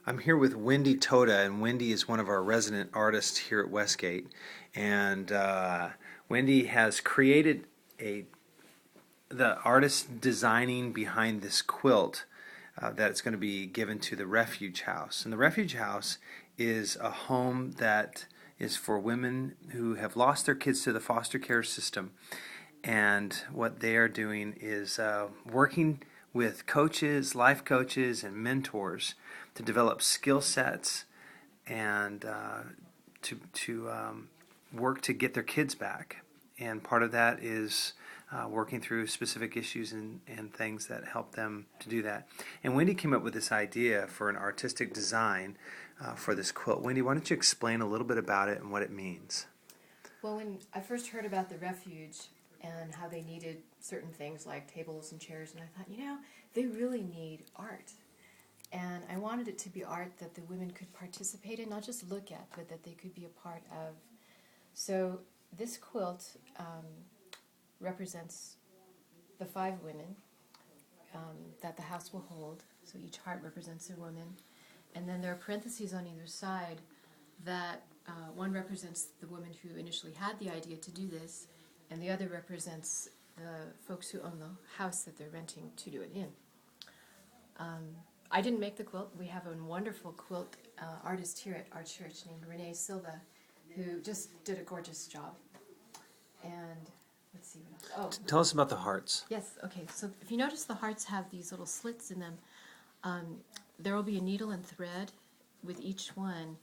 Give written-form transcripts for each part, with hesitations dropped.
I'm here with Wendy Toda, and Wendy is one of our resident artists here at Westgate. And Wendy has created the artist designing behind this quilt that's going to be given to the Refuge House. And the Refuge House is a home that is for women who have lost their kids to the foster care system. And what they are doing is working with coaches, life coaches, and mentors to develop skill sets and to work to get their kids back. And part of that is working through specific issues and things that help them to do that. And Wendy came up with this idea for an artistic design for this quilt. Wendy, why don't you explain a little bit about it and what it means? Well, when I first heard about the Refuge and how they needed certain things like tables and chairs, and I thought, they really need art. And I wanted it to be art that the women could participate in, not just look at, but that they could be a part of. So this quilt represents the 5 women that the house will hold. So each heart represents a woman. And then there are parentheses on either side that one represents the woman who initially had the idea to do this, and the other represents the folks who own the house that they're renting to do it in. I didn't make the quilt. We have a wonderful quilt artist here at our church named Renee Silva, who just did a gorgeous job. And let's see what else. Tell us about the hearts. Yes, okay. So if you notice, the hearts have these little slits in them. There will be a needle and thread with each one,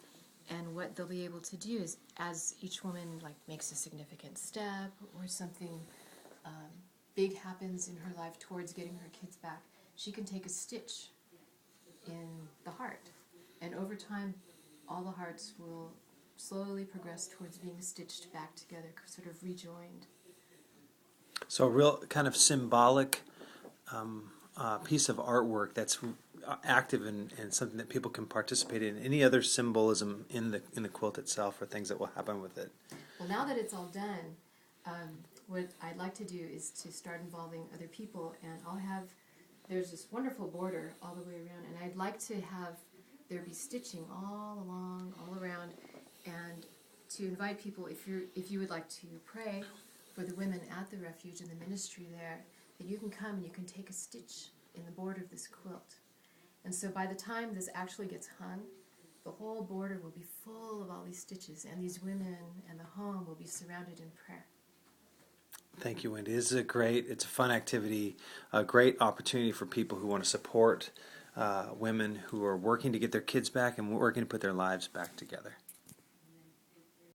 and what they'll be able to do is, as each woman makes a significant step or something big happens in her life towards getting her kids back, she can take a stitch in the heart. And over time, all the hearts will slowly progress towards being stitched back together, sort of rejoined. So a real kind of symbolic piece of artwork that's active and something that people can participate in. Any other symbolism in the quilt itself or things that will happen with it? Well, now that it's all done, what I'd like to do is to start involving other people, and there's this wonderful border all the way around, and I'd like to have there be stitching all along, all around, and to invite people, if you would like to pray for the women at the Refuge and the ministry there, that you can come and you can take a stitch in the border of this quilt. And so by the time this actually gets hung, the whole border will be full of all these stitches, and these women and the home will be surrounded in prayer. Thank you, Wendy. It's a fun activity, a great opportunity for people who want to support women who are working to get their kids back and working to put their lives back together.